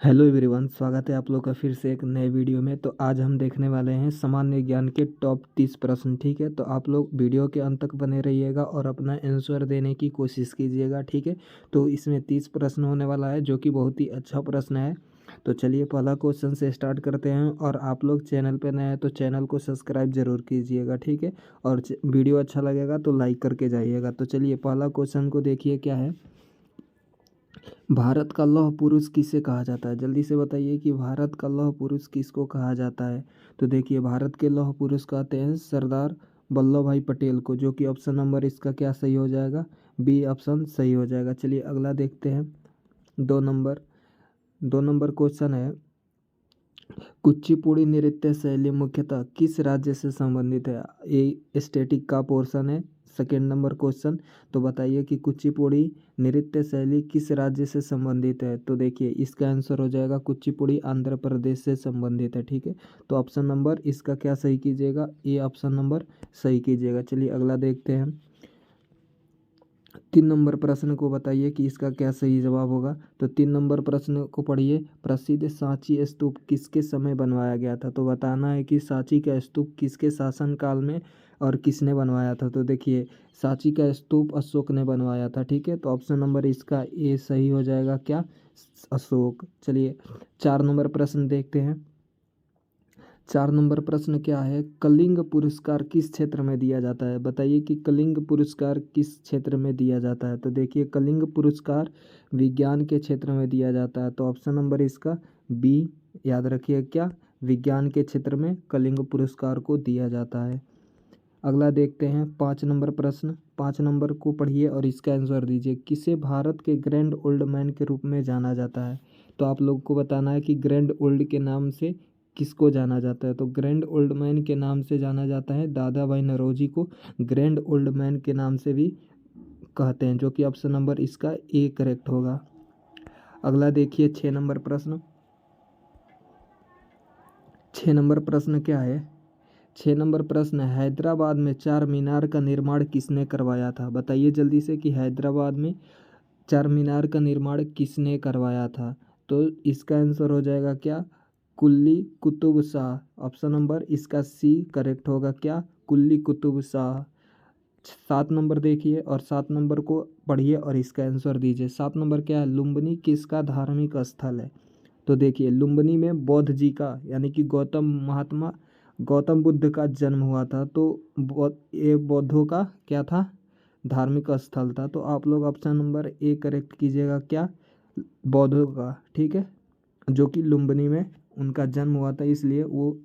Hello everyone, स्वागत है आप लोग का फिर से एक नए वीडियो में। तो आज हम देखने वाले हैं सामान्य ज्ञान के टॉप 30 प्रश्न। ठीक है, तो आप लोग वीडियो के अंत तक बने रहिएगा और अपना आंसर देने की कोशिश कीजिएगा। ठीक है, तो इसमें 30 प्रश्न होने वाला है जो कि बहुत ही अच्छा प्रश्न है। तो चलिए पहला क्वेश्चन से स्टार्ट करते हैं। और आप लोग चैनल पर नए हैं तो चैनल को सब्सक्राइब जरूर कीजिएगा। ठीक है, और वीडियो अच्छा लगेगा तो लाइक करके जाइएगा। तो चलिए पहला क्वेश्चन को देखिए क्या है। भारत का लौह पुरुष किसे कहा जाता है? जल्दी से बताइए कि भारत का लौह पुरुष किसको कहा जाता है। तो देखिए भारत के लौह पुरुष कहते हैं सरदार वल्लभ भाई पटेल को, जो कि ऑप्शन नंबर इसका क्या सही हो जाएगा? बी ऑप्शन सही हो जाएगा। चलिए अगला देखते हैं। 2 नंबर क्वेश्चन है, कुचिपुड़ी नृत्य शैली मुख्यतः किस राज्य से संबंधित है? ये स्टैटिक का पोर्शन है। सेकेंड नंबर क्वेश्चन, तो बताइए कि कुचिपुड़ी नृत्य शैली किस राज्य से संबंधित है? तो देखिए इसका आंसर हो जाएगा कुचिपुड़ी आंध्र प्रदेश से संबंधित है। ठीक है, तो ऑप्शन नंबर इसका क्या सही कीजिएगा? ए ऑप्शन नंबर सही कीजिएगा। चलिए अगला देखते हैं। 3 नंबर प्रश्न को बताइए कि इसका क्या सही जवाब होगा। तो 3 नंबर प्रश्न को पढ़िए, प्रसिद्ध सांची स्तूप किसके समय बनवाया गया था? तो बताना है कि सांची का स्तूप किसके शासनकाल में और किसने बनवाया था। तो देखिए सांची का स्तूप अशोक ने बनवाया था। ठीक है, तो ऑप्शन नंबर इसका ए सही हो जाएगा, क्या? अशोक। चलिए 4 नंबर प्रश्न देखते हैं। 4 नंबर प्रश्न क्या है, कलिंग पुरस्कार किस क्षेत्र में दिया जाता है? बताइए कि कलिंग पुरस्कार किस क्षेत्र में दिया जाता है। तो देखिए कलिंग पुरस्कार विज्ञान के क्षेत्र में दिया जाता है। तो ऑप्शन नंबर इसका बी याद रखिए, क्या? विज्ञान के क्षेत्र में कलिंग पुरस्कार को दिया जाता है। अगला देखते हैं 5 नंबर प्रश्न। 5 नंबर को पढ़िए और इसका आंसर दीजिए। किसे भारत के ग्रैंड ओल्ड मैन के रूप में जाना जाता है? तो आप लोग को बताना है कि ग्रैंड ओल्ड के नाम से किसको जाना जाता है। तो ग्रैंड ओल्ड मैन के नाम से जाना जाता है दादा भाई नौरोजी को ग्रैंड ओल्ड मैन के नाम से भी कहते हैं, जो कि ऑप्शन नंबर इसका ए करेक्ट होगा। अगला देखिए 6 नंबर प्रश्न। 6 नंबर प्रश्न क्या है? 6 नंबर प्रश्न, हैदराबाद में चार मीनार का निर्माण किसने करवाया था? बताइए जल्दी से कि हैदराबाद में चार मीनार का निर्माण किसने करवाया था। तो इसका आंसर हो जाएगा क्या? कुल्ली कुतुब शाह। ऑप्शन नंबर इसका सी करेक्ट होगा, क्या? कुल्ली कुतुब शाह। 7 नंबर देखिए और 7 नंबर को पढ़िए और इसका आंसर दीजिए। 7 नंबर क्या है? लुम्बिनी किसका धार्मिक स्थल है? तो देखिए लुम्बिनी में बौद्ध जी का यानी कि गौतम बुद्ध का जन्म हुआ था। तो ये बौद्धों का क्या था? धार्मिक स्थल था। तो आप लोग ऑप्शन नंबर ए करेक्ट कीजिएगा, क्या? बौद्धों का। ठीक है, जो कि लुम्बिनी में उनका जन्म हुआ था, इसलिए वो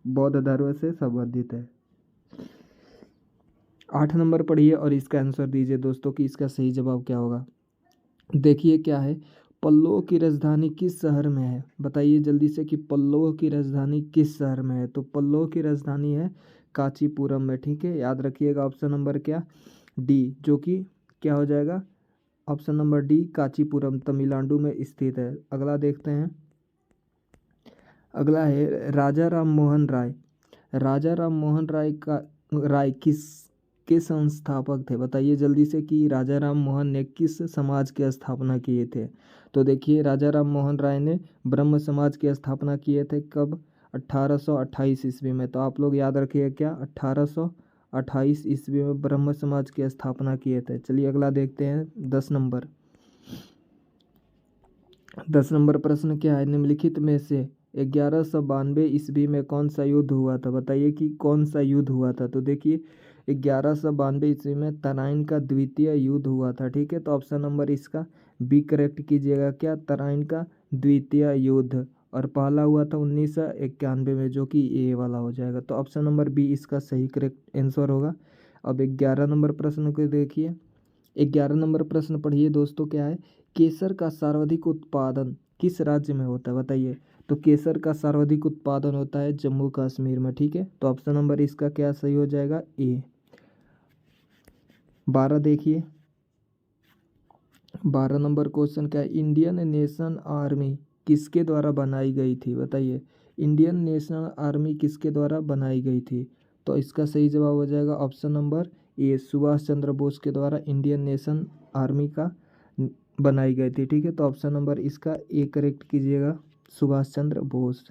बौद्ध धर्म से संबंधित है। 8 नंबर पढ़िए और इसका आंसर दीजिए दोस्तों कि इसका सही जवाब क्या होगा। देखिए क्या है, पल्लव की राजधानी किस शहर में है? बताइए जल्दी से कि पल्लव की राजधानी किस शहर में है। तो पल्लव की राजधानी है कांचीपुरम में। ठीक है, याद रखिएगा ऑप्शन नंबर क्या? डी, जो कि क्या हो जाएगा? Option number D Kanchipuram Tamil Nadu में स्थित है। अगला देखते हैं। अगला है राजा राम मोहन राय। राजा राम मोहन राय किस के संस्थापक थे? बताइए जल्दी से कि राजा राम मोहन ने किस समाज की स्थापना किए थे। तो देखिए राजा राम मोहन राय ने ब्रह्म समाज की स्थापना किए थे। कब? 1828 ईस्वी में। तो आप लोग याद रखिए, क्या? 1828 ईस्वी में ब्रह्म समाज की स्थापना किए थे। चलिए अगला देखते हैं 10 नंबर। 10 नंबर प्रश्न क्या है, निम्नलिखित में से 1192 ईस्वी में कौन सा युद्ध हुआ था? बताइए कि कौन सा युद्ध हुआ था। तो देखिए 1192 ईस्वी में तराइन का द्वितीय युद्ध हुआ था। ठीक है, तो ऑप्शन नंबर इसका बी करेक्ट कीजिएगा, क्या? तराइन का द्वितीय युद्ध। और पहला हुआ था 1991 में, जो कि ए वाला हो जाएगा। तो ऑप्शन नंबर बी इसका सही करेक्ट आंसर होगा। अब 11 नंबर प्रश्न को देखिए। 11 नंबर प्रश्न पढ़िए दोस्तों, क्या है? केसर का सर्वाधिक उत्पादन किस राज्य में होता है? बताइए। तो केसर का सर्वाधिक उत्पादन होता है जम्मू कश्मीर में। ठीक है, तो ऑप्शन नंबर इसका क्या सही हो जाएगा? ए। 12 देखिए। 12 नंबर क्वेश्चन क्या है, इंडियन नेशनल आर्मी किसके द्वारा बनाई गई थी? बताइए इंडियन नेशनल आर्मी किसके द्वारा बनाई गई थी। तो इसका सही जवाब हो जाएगा option number A, Subhash Chandra Bose के द्वारा इंडियन नेशनल आर्मी का बनाई गई थी। ठीक है, तो ऑप्शन नंबर इसका ए करेक्ट कीजिएगा, सुभाष चंद्र बोस।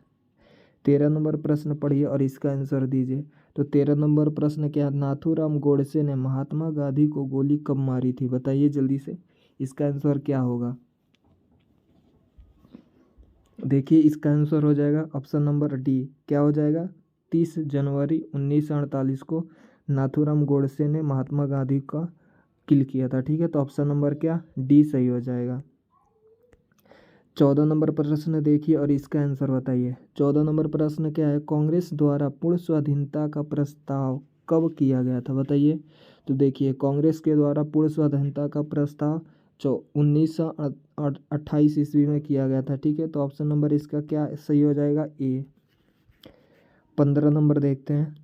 13 नंबर प्रश्न पढ़िए और इसका आंसर दीजिए। तो 13 नंबर प्रश्न क्या है, नाथूराम गोडसे ने महात्मा गांधी को गोली कब मारी थी, बताइए जल्दी से, इसका आंसर क्या होगा। देखिए इसका आंसर हो जाएगा ऑप्शन नंबर डी, क्या हो जाएगा, 30 जनवरी 1948 को नाथूराम गोडसे ने महात्मा गांधी का किल किया था। ठीक है, तो ऑप्शन नंबर क्या, डी सही हो जाएगा। 14 नंबर प्रश्न देखिए और इसका आंसर बताइए। 14 नंबर प्रश्न क्या है, कांग्रेस द्वारा पूर्ण स्वाधीनता का प्रस्ताव कब किया गया था, बताइए। तो देखिए कांग्रेस के द्वारा पूर्ण स्वाधीनता का प्रस्ताव 1928 ईस्वी में किया गया था। ठीक है, तो ऑप्शन नंबर इसका क्या सही हो जाएगा, ए। 15 नंबर देखते हैं।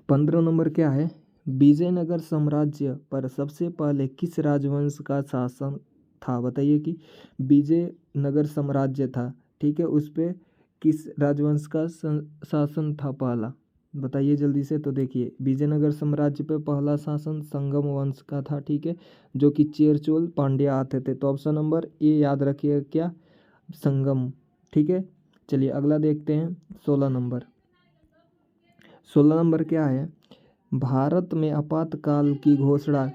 15 नंबर क्या है, विजयनगर साम्राज्य पर सबसे पहले किस राजवंश का शासन था, बताइए कि विजयनगर साम्राज्य था, ठीक है, उस पर किस राजवंश का शासन था पहला, बताइए जल्दी से। तो देखिए विजयनगर साम्राज्य पे पहला शासन संगम वंश का था। ठीक है, जो कि चेरचोल पांड्या आते थे। तो ऑप्शन नंबर ए याद रखिएगा, क्या, संगम। ठीक है, चलिए अगला देखते हैं। 16 नंबर। 16 नंबर क्या है, भारत में आपातकाल की घोषणा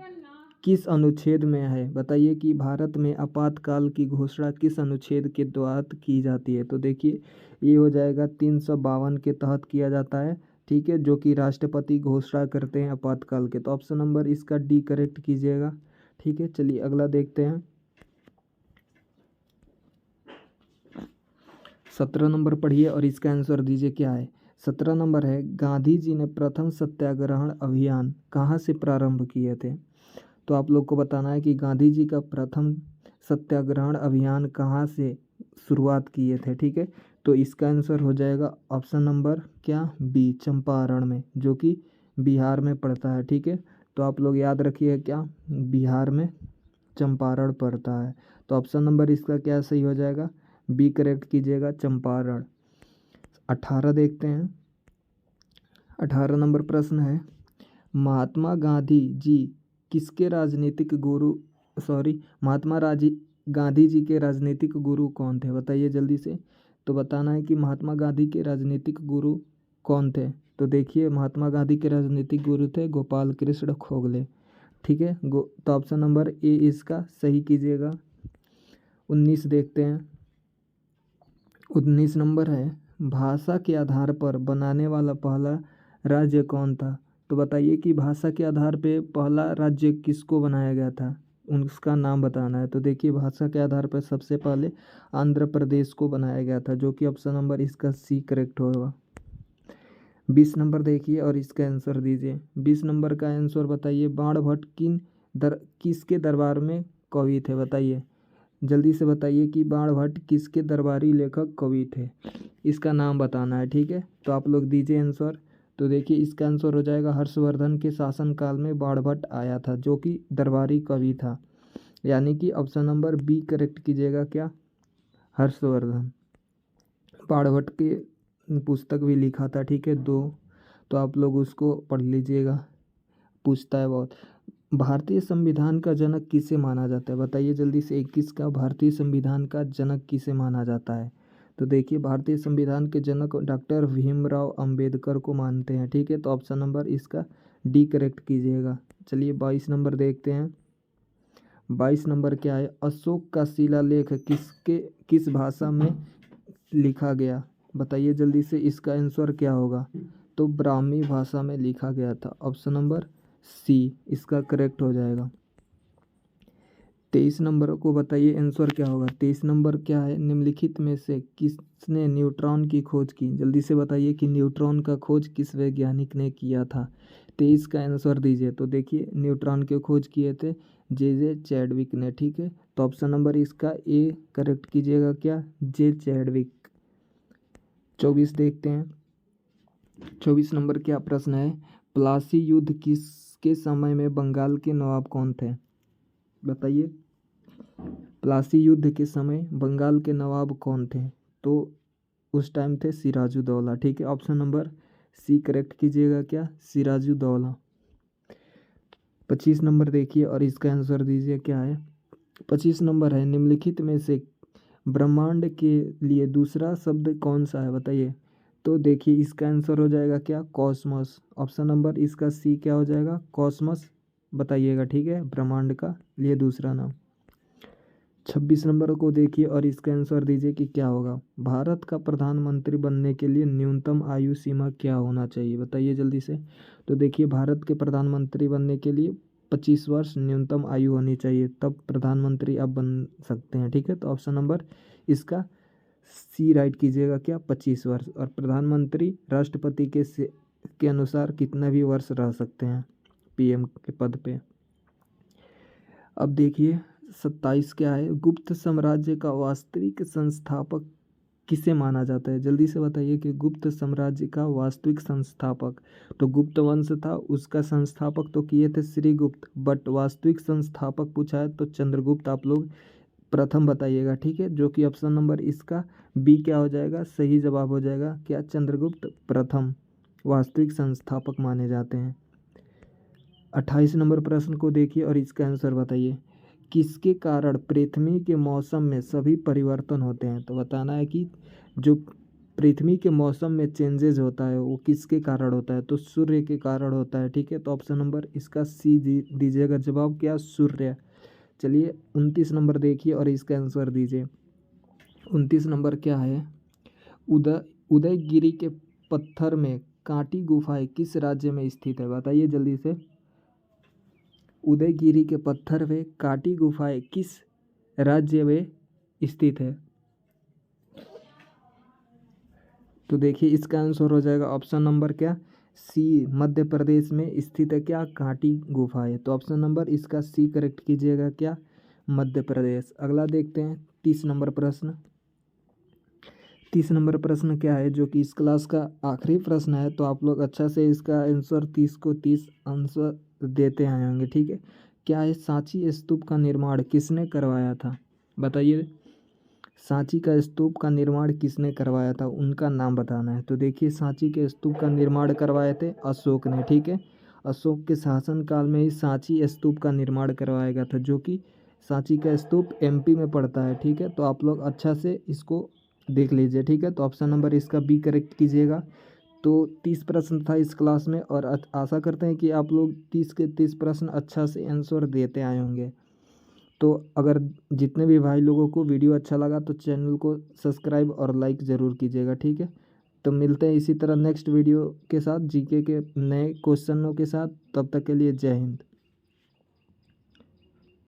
किस अनुच्छेद में है, बताइए कि भारत में आपातकाल की घोषणा किस अनुच्छेद के तहत की जाती है। तो देखिए ये हो जाएगा 352 के तहत किया जाता है। ठीक है, जो कि राष्ट्रपति घोषणा करते हैं आपातकाल के। तो ऑप्शन नंबर इसका डी करेक्ट कीजिएगा। ठीक है, चलिए अगला देखते हैं। 17 नंबर पढ़िए और इसका आंसर दीजिए क्या है। 17 नंबर है, गांधी जी ने प्रथम सत्याग्रहण अभियान कहाँ से प्रारंभ किए थे। तो आप लोग को बताना है कि गांधी जी का प्रथम सत्याग्रहण अभियान कहाँ से शुरुआत किए थे। ठीक है, तो इसका आंसर हो जाएगा ऑप्शन नंबर क्या, बी, चंपारण में, जो कि बिहार में पड़ता है। ठीक है, तो आप लोग याद रखिए क्या, बिहार में चंपारण पड़ता है। तो ऑप्शन नंबर इसका क्या सही हो जाएगा, बी करेक्ट कीजिएगा, चंपारण। 18 देखते हैं। 18 नंबर प्रश्न है, महात्मा गांधी जी किसके राजनीतिक गुरु, महात्मा गांधी जी के राजनीतिक गुरु कौन थे, बताइए जल्दी से। तो बताना है कि महात्मा गांधी के राजनीतिक गुरु कौन थे। तो देखिए महात्मा गांधी के राजनीतिक गुरु थे गोपाल कृष्ण गोखले। ठीक है, तो ऑप्शन नंबर ए इसका सही कीजिएगा। 19 देखते हैं। 19 नंबर है, भाषा के आधार पर बनाने वाला पहला राज्य कौन था। तो बताइए कि भाषा के आधार पे पहला राज्य किसको बनाया गया था, उसका नाम बताना है। तो देखिए भाषा के आधार पर सबसे पहले आंध्र प्रदेश को बनाया गया था, जो कि ऑप्शन नंबर इसका सी करेक्ट होगा। 20 नंबर देखिए और इसका आंसर दीजिए। 20 नंबर का आंसर बताइए, बाणभट्ट किसके दरबार में कवि थे, बताइए जल्दी से बताइए कि बाणभट्ट किसके दरबारी लेखक कवि थे, इसका नाम बताना है। ठीक है, तो आप लोग दीजिए आंसर। तो देखिए इसका आंसर हो जाएगा, हर्षवर्धन के शासनकाल में बाणभट्ट आया था, जो कि दरबारी कवि था, यानी कि ऑप्शन नंबर बी करेक्ट कीजिएगा, क्या, हर्षवर्धन। बाणभट्ट के पुस्तक भी लिखा था। ठीक है, 2, तो आप लोग उसको पढ़ लीजिएगा, पूछता है बहुत। भारतीय संविधान का जनक किसे माना जाता है, बताइए जल्दी से। 21 का भारतीय संविधान का जनक किसे माना जाता है। तो देखिए भारतीय संविधान के जनक डॉक्टर भीमराव अंबेडकर को मानते हैं। ठीक है, तो ऑप्शन नंबर इसका डी करेक्ट कीजिएगा। चलिए 22 नंबर देखते हैं। 22 नंबर क्या है, अशोक का शिलालेख किस भाषा में लिखा गया, बताइए जल्दी से, इसका आंसर क्या होगा। तो ब्राह्मी भाषा में लिखा गया था, ऑप्शन नंबर सी इसका करेक्ट हो जाएगा। 23 नंबर को बताइए आंसर क्या होगा। 23 नंबर क्या है, निम्नलिखित में से किसने न्यूट्रॉन की खोज की, जल्दी से बताइए कि न्यूट्रॉन का खोज किस वैज्ञानिक ने किया था। 23 का आंसर दीजिए। तो देखिए न्यूट्रॉन की खोज किए थे जे चैडविक ने। ठीक है, तो ऑप्शन नंबर इसका ए करेक्ट कीजिएगा, क्या, जे चैडविक। 24 देखते हैं। 24 नंबर क्या प्रश्न है, प्लासी युद्ध किसके समय में बंगाल के नवाब कौन थे, बताइए। प्लासी युद्ध के समय बंगाल के नवाब कौन थे। तो उस टाइम थे सिराजुद्दौला। ठीक है, ऑप्शन नंबर सी करेक्ट कीजिएगा, क्या, सिराजुद्दौला। 25 नंबर देखिए और इसका आंसर दीजिए क्या है। 25 नंबर है, निम्नलिखित में से ब्रह्मांड के लिए दूसरा शब्द कौन सा है बताइए। तो देखिए इसका आंसर हो जाएगा क्या, कॉस्मोस। ऑप्शन नंबर इसका सी क्या हो जाएगा, कॉस्मोस बताइएगा, ठीक है, ब्रह्मांड का लिए दूसरा नाम। 26 नंबर को देखिए और इसका आंसर दीजिए कि क्या होगा। भारत का प्रधानमंत्री बनने के लिए न्यूनतम आयु सीमा क्या होना चाहिए बताइए जल्दी से। तो देखिए भारत के प्रधानमंत्री बनने के लिए 25 वर्ष न्यूनतम आयु होनी चाहिए, तब प्रधानमंत्री आप बन सकते हैं, ठीक है। तो ऑप्शन नंबर इसका सी राइट कीजिएगा, क्या 25 वर्ष। और प्रधानमंत्री राष्ट्रपति के अनुसार कितना भी वर्ष रह सकते हैं पीएम के पद पे। अब देखिए 27 क्या है, गुप्त साम्राज्य का वास्तविक संस्थापक किसे माना जाता है, जल्दी से बताइए कि गुप्त साम्राज्य का वास्तविक संस्थापक। तो गुप्त वंश था, उसका संस्थापक तो किए थे श्रीगुप्त, बट वास्तविक संस्थापक पूछा है तो चंद्रगुप्त आप लोग प्रथम बताइएगा, ठीक है। जो कि ऑप्शन नंबर इसका बी क्या हो जाएगा, सही जवाब हो जाएगा, क्या चंद्रगुप्त प्रथम वास्तविक संस्थापक माने जाते हैं। 28 नंबर प्रश्न को देखिए और इसका आंसर बताइए। किसके कारण पृथ्वी के मौसम में सभी परिवर्तन होते हैं। तो बताना है कि जो पृथ्वी के मौसम में चेंजेज होता है वो किसके कारण होता है। तो सूर्य के कारण होता है, ठीक है। तो ऑप्शन नंबर इसका सी दीजिएगा जवाब, क्या सूर्य। चलिए 29 नंबर देखिए और इसका आंसर दीजिए। 29 नंबर क्या है, उदयगिरी के पत्थर में कांटी गुफाएं किस राज्य में स्थित है बताइए जल्दी से। उदयगिरी के पत्थर में कांटी गुफाएं किस राज्य में स्थित है। तो देखिए इसका आंसर हो जाएगा ऑप्शन नंबर क्या, सी, मध्य प्रदेश में स्थित है क्या कांटी गुफाएं। तो ऑप्शन नंबर इसका सी करेक्ट कीजिएगा, क्या मध्य प्रदेश। अगला देखते हैं 30 नंबर प्रश्न। 30 नंबर प्रश्न क्या है, जो कि इस क्लास का आखिरी प्रश्न है, तो आप लोग अच्छा से इसका आंसर 30 को 30 आंसर देते आए होंगे, ठीक है। क्या है, सांची स्तूप का निर्माण किसने करवाया था बताइए। सांची का स्तूप का निर्माण किसने करवाया था, उनका नाम बताना है। तो देखिए सांची के स्तूप का निर्माण करवाए थे अशोक ने, ठीक है। अशोक के शासनकाल में ही सांची स्तूप का निर्माण करवाया गया था, जो कि सांची का स्तूप एमपी में पड़ता है, ठीक है। तो आप लोग अच्छा से इसको देख लीजिए, ठीक है। तो ऑप्शन नंबर इसका बी करेक्ट कीजिएगा। तो 30 प्रश्न था इस क्लास में और आशा करते हैं कि आप लोग 30 के 30 प्रश्न अच्छा से आंसर देते आए होंगे। तो अगर जितने भी भाई लोगों को वीडियो अच्छा लगा तो चैनल को सब्सक्राइब और लाइक ज़रूर कीजिएगा, ठीक है। तो मिलते हैं इसी तरह नेक्स्ट वीडियो के साथ जीके के नए क्वेश्चनों के साथ, तब तक के लिए जय हिंद।